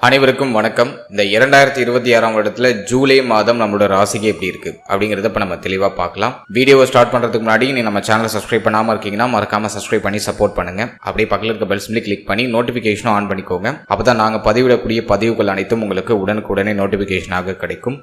அனைவருக்கும் வணக்கம். இந்த 2026 வருடத்துல ஜூலை மாதம் நம்மளோட ராசிக்கு எப்படி இருக்கு அப்படிங்கறத இப்ப நம்ம தெளிவா பார்க்கலாம். வீடியோவை ஸ்டார்ட் பண்றதுக்கு முன்னாடி நீ நம்ம சேனலை சப்ஸ்கிரைப் பண்ணாம இருக்கீங்கன்னா மறக்காம சப்ஸ்கிரைப் பண்ணி சப்போர்ட் பண்ணுங்க. அப்படியே பக்கத்துல இருக்க பெல் சிம்பிளை கிளிக் பண்ணி நோட்டிபிகேஷனும் ஆன் பண்ணிக்கோங்க. அப்பதான் நாங்க பதிவிடக்கூடிய பதிவுகள் அனைத்தும் உங்களுக்கு உடனுக்குடனே நோட்டிபிகேஷனாக கிடைக்கும்.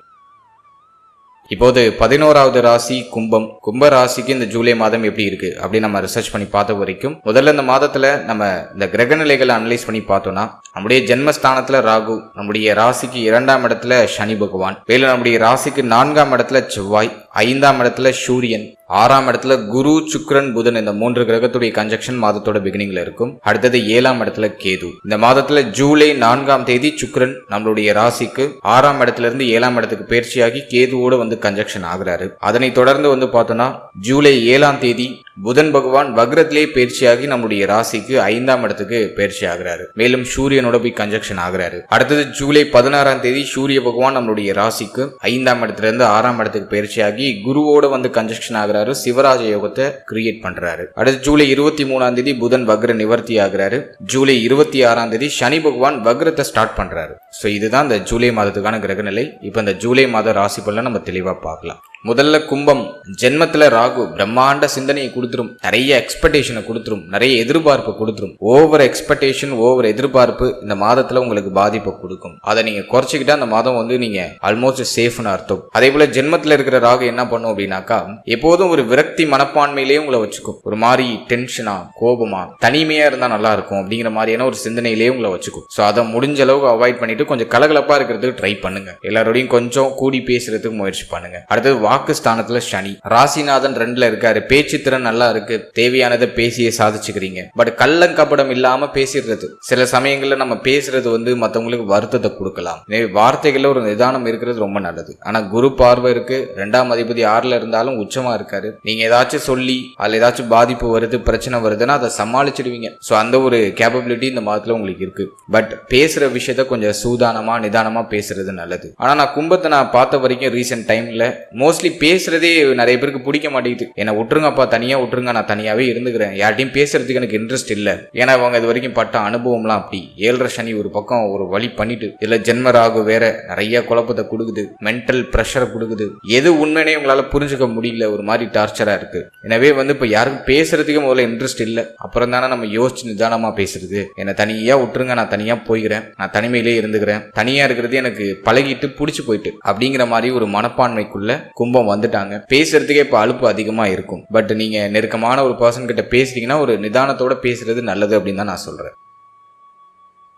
இப்போது 11வது ராசி கும்பம். கும்ப ராசிக்கு இந்த ஜூலை மாதம் எப்படி இருக்கு அப்படி நம்ம ரிசர்ச் பண்ணி பார்த்த வரைக்கும் முதல்ல இந்த மாதத்துல நம்ம இந்த கிரக நிலைகளை அனலைஸ் பண்ணி பார்த்தோம்னா நம்முடைய ஜென்மஸ்தானத்துல ராகு, நம்முடைய ராசிக்கு 2ஆம் இடத்துல சனி பகவான், மேலும் நம்முடைய ராசிக்கு 4ஆம் இடத்துல செவ்வாய், 5ஆம் இடத்துல சூரியன், 6ஆம் இடத்துல குரு, சுக்கிரன், புதன், இந்த 3 கிரகத்துடைய கன்ஜெக்ஷன் மாதத்தோட பிகினிங்ல இருக்கும். அடுத்தது 7ஆம் இடத்துல கேது. இந்த மாதத்துல ஜூலை 4ஆம் தேதி சுக்கிரன் நம்மளுடைய ராசிக்கு 6ஆம் இடத்துல இருந்து 7ஆம் இடத்துக்கு பயிற்சியாகி கேதுவோட வந்து கன்ஜெக்ஷன் ஆகுறாரு. அதனை தொடர்ந்து வந்து பார்த்தோம்னா ஜூலை 7ஆம் தேதி புதன் பகவான் வக்ரத்திலே பயிற்சியாகி நம்முடைய ராசிக்கு 5ஆம் இடத்துக்கு பயிற்சி ஆகிறாரு. மேலும் சூரியனோட போய் கன்ஜெக்ஷன் ஆகிறாரு. அடுத்தது ஜூலை 16ஆம் தேதி சூரிய பகவான் நம்மளுடைய ராசிக்கு 5ஆம் இடத்துல இருந்து 6ஆம் இடத்துக்கு பயிற்சியாகி குருவோட வந்து கன்ஜெக்ஷன் ஆகிறாரு. சிவராஜ யோகத்தை கிரியேட் பண்றாரு. அடுத்து ஜூலை 23ஆம் தேதி புதன் வக்ர நிவர்த்தி ஆகிறாரு. ஜூலை 26ஆம் தேதி சனி பகவான் வக்ரத்தை ஸ்டார்ட் பண்றாரு. சோ இதுதான் இந்த ஜூலை மாதத்துக்கான கிரகநிலை. இப்ப இந்த ஜூலை மாத ராசி பலன் நம்ம தெளிவா பார்க்கலாம். முதல்ல கும்பம். ஜென்மத்துல ராகு பிரம்மாண்ட சிந்தனையை கொடுத்துரும், நிறைய எக்ஸ்பெக்டேஷனை கொடுத்துரும், நிறைய எதிர்பார்ப்பு கொடுத்துரும். ஓவர் எக்ஸ்பெக்டேஷன், ஓவர் எதிர்பார்ப்பு இந்த மாதத்துல உங்களுக்கு பாதிப்பை கொடுக்கும். அதை நீங்க குறைச்சிக்கிட்டா அந்த மாதம் வந்து நீங்க ஆல்மோஸ்ட் சேஃப்னு அர்த்தம். அதே போல ஜென்மத்துல இருக்கிற ராகு என்ன பண்ணும் அப்படின்னாக்கா எப்போதும் ஒரு விரக்தி மனப்பான்மையிலேயே உங்களை வச்சுக்கும். ஒரு மாதிரி டென்ஷனா, கோபமா, தனிமையா இருந்தா நல்லா இருக்கும் அப்படிங்கிற மாதிரியான ஒரு சிந்தனையிலேயே உங்களை வச்சுக்கும். சோ அதை முடிஞ்ச அளவுக்கு அவாய்ட் பண்ணிட்டு கொஞ்சம் கலகலப்பா இருக்கிறதுக்கு ட்ரை பண்ணுங்க. எல்லாரோடையும் கொஞ்சம் கூடி பேசுறதுக்கு முயற்சி பண்ணுங்க. அடுத்தது வாக்கு ஸ்தானத்துல சனி. ராசிநாதன் 2ல இருக்காரு. பேச்சு திறன் நல்லா இருக்கு, தேவையானதை பேசியே சாதிச்சுக்கிறீங்க. பட் கள்ளங்கப்படம் இல்லாம பேசிடுறது. சில சமயங்கள்ல நம்ம பேசுறது வந்து மத்தவங்களுக்கு வருத்தத்தை கொடுக்கலாம். வார்த்தைகள்ல ஒரு நிதானம் இருக்கிறது ரொம்ப நல்லது. ஆனா குரு பார்வை இருக்கு, 2ஆம் அதிபதி 6ல இருந்தாலும் உச்சமா இருக்காரு. நீங்க ஏதாச்சும் சொல்லி அதுல ஏதாச்சும் பாதிப்பு வருது, பிரச்சனை வருதுன்னா அதை சமாளிச்சிடுவீங்க. சோ அந்த ஒரு கேப்பபிலிட்டி இந்த மாதத்துல உங்களுக்கு இருக்கு. பட் பேசுற விஷயத்த கொஞ்சம் சூதானமா நிதானமா பேசுறது நல்லது. ஆனா நான் கும்பத்தை நான் பார்த்த வரைக்கும் ரீசெண்ட் டைம்ல மோஸ்ட்லி பேசுறதே நிறைய பேருக்கு பிடிக்க மாட்டேங்குது. என்ன விட்டுருங்கப்பா, தனியா விட்டுருங்க, நான் தனியாவே இருந்துக்கிறேன், யார்ட்டையும் பேசுறதுக்கு எனக்கு இன்ட்ரெஸ்ட் இல்ல. ஏன்னா அவங்க இது வரைக்கும் பட்ட அனுபவம்லாம் அப்படி. 7.5 சனி ஒரு பக்கம் ஒரு வழி பண்ணிட்டு இதுல ஜென்மராகு வேற நிறைய குழப்பத்தை கொடுக்குது, மென்டல் பிரஷரை கொடுக்குது. எது உண்மைனே உங்களால புரிஞ்சுக்க முடியல, ஒரு மாதிரி டார்ச்சரா இருக்கு. எனவே வந்து இப்ப யாருக்கும் பேசுறதுக்கு முதல்ல இன்ட்ரெஸ்ட் இல்ல. அப்புறம் தானே நம்ம யோசிச்சு நிதானமா பேசுறது. என்ன தனியா விட்டுருங்க, நான் தனியா போய்கிறேன், நான் தனிமையிலே இருந்துக்கிறேன், தனியா இருக்கிறது எனக்கு பழகிட்டு பிடிச்சு போயிட்டு அப்படிங்கிற மாதிரி ஒரு மனப்பான்மைக்குள்ள கும்பம் வந்துட்டாங்க. பேசுறதுக்கே இப்ப அலுப்பு அதிகமா இருக்கும். பட் நீங்க நெருக்கமான ஒரு பர்சன் கிட்ட பேசுறீங்கன்னா ஒரு நிதானத்தோட பேசுறது நல்லது அப்படின்னு தான் நான் சொல்றேன்.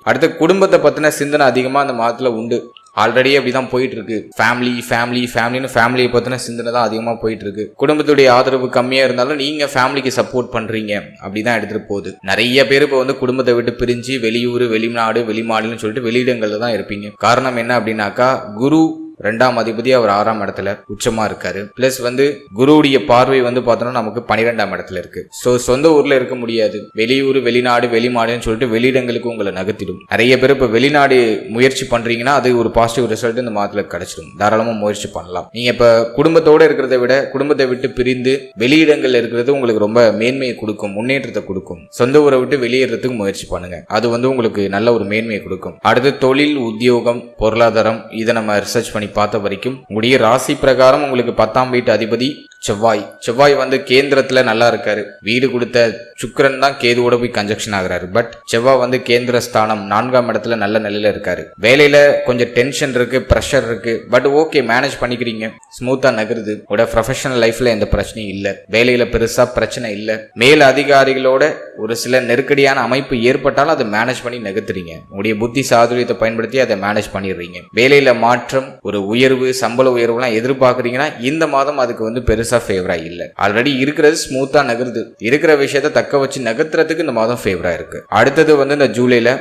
அடுத்த குடும்பத்தை பத்தின சிந்தனை அதிகமா அந்த மாதத்துல உண்டு. ஆல்ரெடி அப்படிதான் போயிட்டு இருக்கு. ஃபேமிலியை பத்தின சிந்தனை தான் அதிகமா போயிட்டு இருக்கு. குடும்பத்துடைய ஆதரவு கம்மியா இருந்தாலும் நீங்க ஃபேமிலிக்கு சப்போர்ட் பண்றீங்க அப்படிதான் எடுத்துட்டு போகுது. நிறைய பேர் இப்ப வந்து குடும்பத்தை விட்டு பிரிஞ்சு வெளியூர், வெளிநாடு, வெளிமாநிலம்னு சொல்லிட்டு வெளியிடங்கள்ல தான் இருப்பீங்க. காரணம் என்ன அப்படின்னாக்கா குரு 2ஆம் அதிபதி அவர் 6ஆம் இடத்துல உச்சமா இருக்காரு. பிளஸ் வந்து குருவுடைய பார்வை வந்து பார்த்தோம்னா நமக்கு 12ஆம் இடத்துல இருக்கு. சோ சொந்த ஊர்ல இருக்க முடியாது. வெளியூர், வெளிநாடு, வெளிமாடுன்னு சொல்லிட்டு வெளியிடங்களுக்கு உங்களை நகர்த்திடும். நிறைய பேர் இப்ப வெளிநாடு முயற்சி பண்றீங்கன்னா அது ஒரு பாசிட்டிவ் ரிசல்ட் இந்த மாதத்துல கிடைச்சிடும். தாராளமா முயற்சி பண்ணலாம். நீங்க இப்ப குடும்பத்தோட இருக்கிறத விட குடும்பத்தை விட்டு பிரிந்து வெளியிடங்கள்ல இருக்கிறது உங்களுக்கு ரொம்ப மேன்மையை கொடுக்கும், முன்னேற்றத்தை கொடுக்கும். சொந்த ஊரை விட்டு வெளியேறதுக்கு முயற்சி பண்ணுங்க. அது வந்து உங்களுக்கு நல்ல ஒரு மேன்மையை கொடுக்கும். அடுத்து தொழில், உத்தியோகம், பொருளாதாரம், இதை நம்ம ரிசர்ச் பண்ணி பார்த்த வரைக்கும் உங்களுடைய ராசி பிரகாரம் உங்களுக்கு 10ஆம் வீட்டு அதிபதி செவ்வாய் வந்து கேந்திரத்துல நல்லா இருக்காரு. வீடு கொடுத்த சுக்கிரன் தான் கேதுவோட போய் கன்ஜெக்ஷன் ஆகிறாரு. பட் செவ்வாய் வந்து கேந்திர ஸ்தானம் 4ஆம் இடத்துல நல்ல நிலையில இருக்காரு. வேலையில கொஞ்சம் டென்ஷன் இருக்கு, பிரஷர் இருக்கு. பட் ஓகே, மேனேஜ் பண்ணிக்கிறீங்க, ஸ்மூத்தா நகருது. உங்களோட ப்ரொஃபஷனல் லைஃப்ல எந்த பிரச்சனையும் இல்ல. வேலையில பெருசா பிரச்சனை இல்ல. மேல் அதிகாரிகளோட ஒரு சில நெருக்கடியான அமைப்பு ஏற்பட்டாலும் அதை மேனேஜ் பண்ணி நகர்த்துறீங்க. உங்களுடைய புத்தி சாதுரியத்தை பயன்படுத்தி அதை மேனேஜ் பண்ணிடுறீங்க. வேலையில மாற்றம், ஒரு உயர்வு, சம்பள உயர்வுலாம் எதிர்பார்க்குறீங்கன்னா இந்த மாதம் அதுக்கு வந்து பெருசா ஃபேவரா இல்ல. ஆல்ரெடி இருக்கிறது ஸ்மூத்தா நகருது. இருக்கிற விஷயத்தை தக்க வச்சு நகர்த்துறதுக்கு இந்த மாதம் ஃபேவரா இருக்கு. அடுத்தது வந்து இந்த ஜூலைல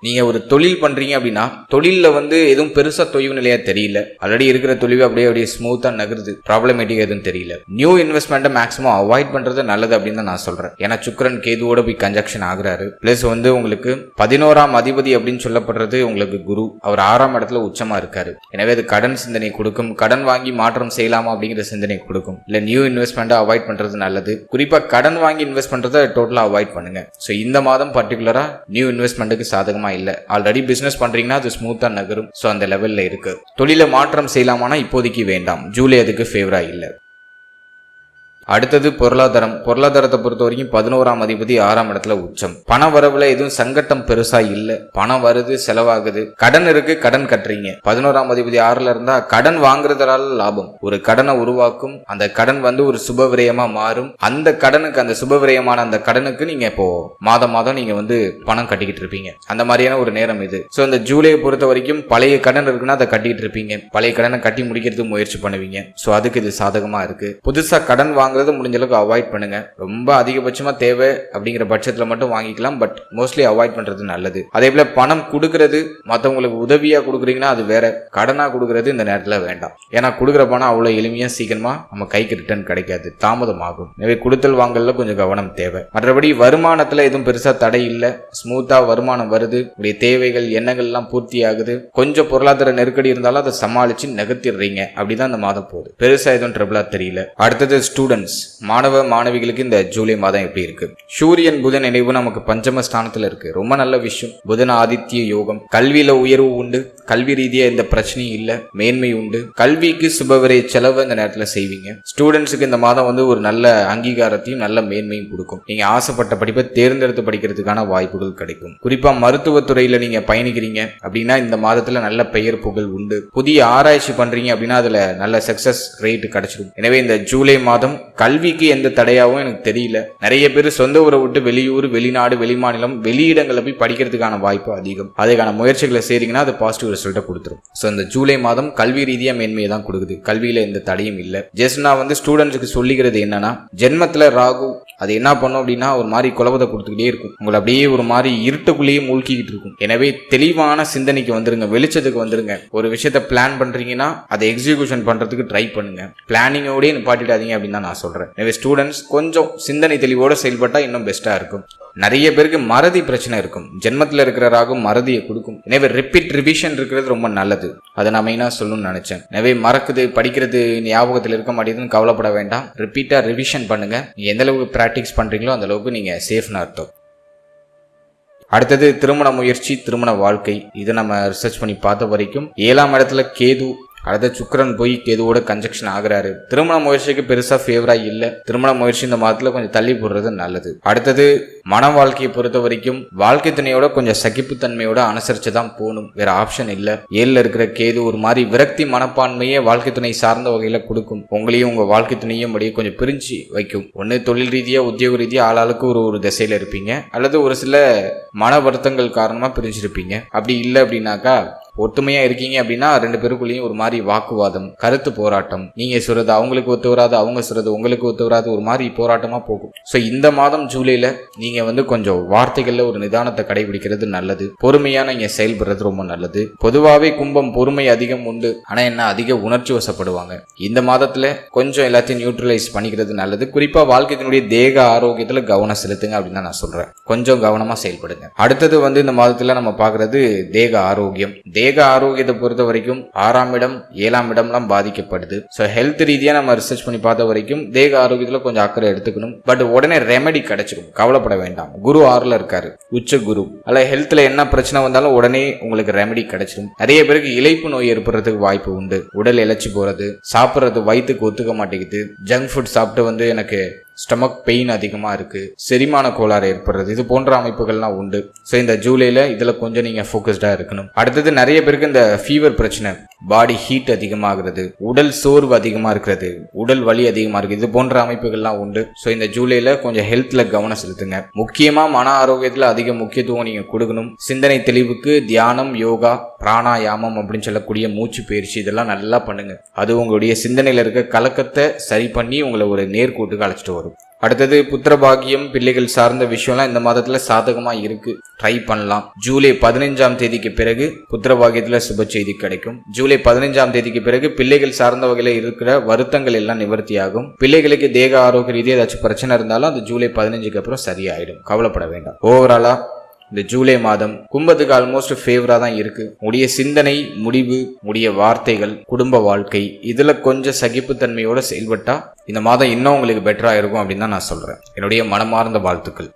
நீங்க ஒரு தொழில் பண்றீங்க அப்படின்னா தொழில வந்து எதுவும் பெருசா தொய்வு நிலையா தெரியல. ஆல்ரெடி இருக்கிற தொழில் அப்படியே ஸ்மூத்தா நகருது. ப்ராப்ளமேட்டிக் எதுவும் தெரியல. நியூ இன்வெஸ்ட்மெண்ட்டை மேக்ஸிமம் அவாய்ட் பண்றது நல்லது அப்படின்னு தான் நான் சொல்றேன். ஏன்னா சுக்கிரன் கேதுவோட போய் கன்ஜெக்ஷன் ஆகுறாரு. பிளஸ் வந்து உங்களுக்கு 11ஆம் அதிபதி அப்படின்னு சொல்லப்படுறது உங்களுக்கு குரு, அவர் 6ஆம் இடத்துல உச்சமா இருக்காரு. எனவே அது கடன் சிந்தனை கொடுக்கும். கடன் வாங்கி மாற்றம் செய்யலாமா அப்படிங்கிற சிந்தனை கொடுக்கும். இல்ல நியூ இன்வெஸ்ட்மெண்ட்டை அவாய்ட் பண்றது நல்லது. குறிப்பா கடன் வாங்கி இன்வெஸ்ட் பண்றதை டோட்டலா அவாய்ட் பண்ணுங்க. ஸோ இந்த மாதம் பர்டிகுலரா நியூ இன்வெஸ்ட்மெண்ட்டுக்கு சாதகமா இல்லை. ஆல்ரெடி பிசினஸ் பண்றீங்கன்னா அது ஸ்மூத்தா நகரும். ஸோ அந்த லெவல்ல இருக்கு. தொழில மாற்றம் செய்யலாமானா இப்போதைக்கு வேண்டாம். ஜூலை அதுக்கு ஃபேவரா இல்லை. அடுத்தது பொருளாதாரத்தை பொறுத்த வரைக்கும் 11ஆம் அதிபதி 6ஆம் இடத்துல உச்சம். பண வரவுல எதுவும் சங்கட்டம் பெருசா இல்ல. பணம் வருது, செலவாகுது. கடன் இருக்கு, கடன் கட்டுறீங்க. 11ஆம் அதிபதி 6ல இருந்தா கடன் வாங்குறதால லாபம். ஒரு கடனை உருவாக்கும். அந்த கடன் ஒரு சுப விரயமா மாறும். அந்த கடனுக்கு, அந்த சுப விரயமான அந்த கடனுக்கு நீங்க இப்போ மாதம் நீங்க பணம் கட்டிக்கிட்டு இருப்பீங்க. அந்த மாதிரியான ஒரு நேரம் இது. சோ இந்த ஜூலையை பொறுத்த வரைக்கும் பழைய கடன் இருக்குன்னா அதை கட்டிட்டு இருப்பீங்க. பழைய கடனை கட்டி முடிக்கிறதுக்கு முயற்சி பண்ணுவீங்க. சோ அதுக்கு இது சாதகமா இருக்கு. புதுசா கடன் வாங்குறது முடிஞ்ச அளவுக்கு அவாய்ட் பண்ணுங்க. ரொம்ப அதிகபட்சமா தேவை அப்படிங்கிற பட்சத்துல மட்டும் வாங்கிக்கலாம். பட் மோஸ்ட்லி அவாய்ட் பண்றது நல்லது. அதே போல பணம் கொடுக்கறது, மற்றவங்களுக்கு உதவியா கொடுக்குறீங்கன்னா அது வேற. கடனா கொடுக்கறது இந்த நேரத்துல வேண்டாம். ஏன்னா கொடுக்குற பணம் அவ்வளவு எளிமையா சீக்கிரமா நம்ம கைக்கு ரிட்டர்ன் கிடைக்காது, தாமதமாகும். எனவே கொடுத்தல் வாங்கல கொஞ்சம் கவனம் தேவை. மற்றபடி வருமானத்துல எதுவும் பெருசா தடை இல்ல. ஸ்மூத்தா வருமானம் வருது. உடைய தேவைகள், எண்ணங்கள் எல்லாம் பூர்த்தி ஆகுது. கொஞ்சம் பொருளாதார நெருக்கடி இருந்தாலும் அதை சமாளிச்சு நகர்த்திடுறீங்க. அப்படிதான் இந்த மாதம் போகுது. பெருசா எதுவும் ட்ரபிளா தெரியல. அடுத்தது ஸ்டூடெண்ட்ஸ், மாணவ மாணவிகளுக்கு இந்த ஜூலை மாதம் எப்படி இருக்கு? சூரியன் புதன் இணைவு நமக்கு பஞ்சம ஸ்தானத்துல இருக்கு. ரொம்ப நல்ல விஷயம். புதன் ஆதித்ய யோகம். கல்வியில உயர்வு உண்டு. கல்வி ரீதியா இந்த பிரச்சனையும் இல்ல, மேன்மை உண்டு. கல்விக்கு சுபவிரய செலவு இந்த நேரத்துல செய்வீங்க. ஸ்டூடெண்ட்ஸுக்கு இந்த மாதம் ஒரு நல்ல அங்கீகாரத்தையும் நல்ல மேன்மையும் கொடுக்கும். நீங்க ஆசைப்பட்ட படிப்பை தேர்ந்தெடுத்து படிக்கிறதுக்கான வாய்ப்புகள் கிடைக்கும். குறிப்பா மருத்துவத்துறையில நீங்க பயணிக்கிறீங்க அப்படின்னா இந்த மாதத்துல நல்ல பெயர் புகழ் உண்டு. புதிய ஆராய்ச்சி பண்றீங்க அப்படின்னா அதுல நல்ல சக்சஸ் ரேட் கிடைச்சிடும். எனவே இந்த ஜூலை மாதம் கல்விக்கு எந்த தடையாவும் எனக்கு தெரியல. நிறைய பேர் சொந்த ஊரை விட்டு வெளியூர், வெளிநாடு, வெளிமாநிலம், வெளியிடங்களை போய் படிக்கிறதுக்கான வாய்ப்பு அதிகம். அதுக்கான முயற்சிகளை செய்றீங்கன்னா அது பாசிட்டிவ் ரிசல்ட்டை கொடுத்துரும். ஸோ இந்த ஜூலை மாதம் கல்வி ரீதியா மேன்மையை தான் கொடுக்குது. கல்வியில எந்த தடையும் இல்லை. ஜஸ்ட் நான் ஸ்டூடெண்ட்ஸுக்கு சொல்லிக்கிறது என்னன்னா, ஜென்மத்துல ராகு அது என்ன பண்ணும் அப்படின்னா ஒரு மாதிரி குழப்பத்தை கொடுத்துக்கிட்டே இருக்கும். உங்களை அப்படியே ஒரு மாதிரி இருட்டுக்குள்ளேயே மூழ்கிக்கிட்டு இருக்கும். எனவே தெளிவான சிந்தனைக்கு வந்துருங்க, வெளிச்சத்துக்கு வந்துருங்க. ஒரு விஷயத்த பிளான் பண்றீங்கன்னா அதை எக்ஸிகியூஷன் பண்றதுக்கு ட்ரை பண்ணுங்க. பிளானிங்கோடய நிப்பாட்டிடாதீங்க அப்படின்னு தான் நான் சொல்றேன். எனவே ஸ்டூடெண்ட்ஸ் கொஞ்சம் சிந்தனை தெளிவோட செயல்பட்டா இன்னும் பெஸ்டா இருக்கும். நிறைய பேருக்கு மறதி பிரச்சனை இருக்கும். ஜென்மத்தில் இருக்கிற ராகும் மறதியை கொடுக்கும். எனவே ரிவிஷன் இருக்கிறது ரொம்ப நல்லது. அதை நான் மெயினா சொல்லணும்னு நினைச்சேன். எனவே மறக்குது, படிக்கிறது ஞாபகத்தில் இருக்க மாட்டேங்குதுன்னு கவலைப்பட வேண்டாம். ரிப்பீட்டா ரிவிஷன் பண்ணுங்க. நீங்க எந்த அளவுக்கு பிராக்டிஸ் பண்றீங்களோ அந்த அளவுக்கு நீங்க சேஃப்னு அர்த்தம். அடுத்தது திருமண முயற்சி, திருமண வாழ்க்கை. இதை நம்ம ரிசர்ச் பண்ணி பார்த்த வரைக்கும் 7ஆம் இடத்துல கேது, அடுத்த சுக்கிரன் போய் கேதுவோட கன்ஜெக்ஷன் ஆகுறாரு. திருமண முயற்சிக்கு பெருசா ஃபேவரா இல்ல. திருமண முயற்சி இந்த மாதத்துல கொஞ்சம் தள்ளி போடுறது நல்லது. அடுத்தது மன வாழ்க்கையை பொறுத்த வரைக்கும் வாழ்க்கை துணையோட கொஞ்சம் சகிப்புத்தன்மையோட அனுசரிச்சுதான் போகணும். வேற ஆப்ஷன் இல்ல. 7ல இருக்கிற கேது ஒரு மாதிரி விரக்தி மனப்பான்மையே வாழ்க்கை துணை சார்ந்த வகையில கொடுக்கும். உங்களையும் உங்க வாழ்க்கை துணையும் அப்படியே கொஞ்சம் பிரிஞ்சு வைக்கும். ஒன்னு தொழில் ரீதியா, உத்தியோக ரீதியா ஆளாளுக்கு ஒரு திசையில இருப்பீங்க. அல்லது ஒரு சில மன வருத்தங்கள் காரணமா பிரிஞ்சிருப்பீங்க. அப்படி இல்லை அப்படின்னாக்கா ஒத்துமையா இருக்கீங்க அப்படின்னா 2 பேருக்குள்ளேயும் ஒரு மாதிரி வாக்குவாதம், கருத்து போராட்டம். நீங்க சொல்றது அவங்களுக்கு ஒத்து வராது, அவங்க சொல்றது உங்களுக்கு ஒத்து வராது, ஒரு மாதிரி போராட்டமா போகும். ஸோ இந்த மாதம் ஜூலைல நீங்க கொஞ்சம் வார்த்தைகள்ல ஒரு நிதானத்தை கடைபிடிக்கிறது நல்லது. பொறுமையா நீங்க செயல்படுறது ரொம்ப நல்லது. பொதுவாகவே கும்பம் பொறுமை அதிகம் உண்டு. ஆனா என்ன, அதிக உணர்ச்சி வசப்படுவாங்க. இந்த மாதத்துல கொஞ்சம் எல்லாத்தையும் நியூட்ரலைஸ் பண்ணிக்கிறது நல்லது. குறிப்பா வாழ்க்கையினுடைய தேக ஆரோக்கியத்துல கவனம் செலுத்துங்க அப்படின்னு நான் சொல்றேன். கொஞ்சம் கவனமா செயல்படுங்க. அடுத்தது இந்த மாதத்துல நம்ம பாக்குறது தேக ஆரோக்கியம். தேக ஆரோக்கியத்தை பொறுத்த வரைக்கும் 6ஆம் இடம், 7ஆம் இடம்லாம் பாதிக்கப்படுது. ஸோ ஹெல்த் ரீதியா நம்ம ரிசர்ச் பண்ணி பார்த்த வரைக்கும் தேக ஆரோக்கியத்துல கொஞ்சம் அக்கறை எடுத்துக்கணும். பட் உடனே ரெமெடி கிடைச்சிடும், கவலைப்பட வேண்டாம். குரு 6ல இருக்காரு, உச்ச குரு. அல்ல ஹெல்த்ல என்ன பிரச்சனை வந்தாலும் உடனே உங்களுக்கு ரெமெடி கிடைச்சிடும். நிறைய பேருக்கு இளைப்பு நோய் ஏற்படுறதுக்கு வாய்ப்பு உண்டு. உடல் இழைச்சி போறது, சாப்பிட்றது வயிற்றுக்கு ஒத்துக்க மாட்டேங்குது. ஜங்க் ஃபுட் சாப்பிட்டு எனக்கு ஸ்டமக் பெயின் அதிகமா இருக்கு, செரிமான கோளாறு ஏற்படுறது, இது போன்ற அமைப்புகள்லாம் உண்டு. ஸோ இந்த ஜூலைல இதுல கொஞ்சம் நீங்க ஃபோக்கஸ்டா இருக்கணும். அடுத்தது நிறைய பேருக்கு இந்த ஃபீவர் பிரச்சனை, பாடி ஹீட் அதிகமாகிறது, உடல் சோர்வு அதிகமா இருக்கிறது, உடல் வலி அதிகமா இருக்கு, இது போன்ற அமைப்புகள்லாம் உண்டு. ஸோ இந்த ஜூலைல கொஞ்சம் ஹெல்த்ல கவனம் செலுத்துங்க. முக்கியமா மன ஆரோக்கியத்துல அதிக முக்கியத்துவம் நீங்க கொடுக்கணும். சிந்தனை தெளிவுக்கு தியானம், யோகா, பிராணாயாமம் அப்படின்னு சொல்லக்கூடிய மூச்சு பயிற்சி இதெல்லாம் நல்லா பண்ணுங்க. அது உங்களுடைய சிந்தனையில இருக்க கலக்கத்தை சரி பண்ணி உங்களை ஒரு நேர்கோட்டுக்கு அழைச்சிட்டு வரும். அடுத்தது புத்திரபாகியம், பிள்ளைகள் சார்ந்த விஷயம்லாம் இந்த மாதத்துல சாதகமா இருக்கு. ட்ரை பண்ணலாம். ஜூலை 15ஆம் தேதிக்கு பிறகு புத்திரபாகியத்துல சுப செய்தி கிடைக்கும். ஜூலை 15ஆம் தேதிக்கு பிறகு பிள்ளைகள் சார்ந்த வகையில இருக்கிற வருத்தங்கள் எல்லாம் நிவர்த்தியாகும். பிள்ளைகளுக்கு தேக ஆரோக்கிய ரீதியாக ஏதாச்சும் பிரச்சனை இருந்தாலும் அது ஜூலை 15க்கு அப்புறம் சரியாயிடும். கவலைப்பட வேண்டாம். ஓவராலா இந்த ஜூலை மாதம் கும்பத்துக்கு ஆல்மோஸ்ட் ஃபேவரா தான் இருக்கு. உடைய சிந்தனை, முடிவு, உடைய வார்த்தைகள், குடும்ப வாழ்க்கை இதுல கொஞ்சம் சகிப்புத்தன்மையோட செயல்பட்டா இந்த மாதம் இன்னும் உங்களுக்கு பெட்டரா இருக்கும் அப்படின்னு தான் நான் சொல்றேன். என்னுடைய மனமார்ந்த வாழ்த்துக்கள்.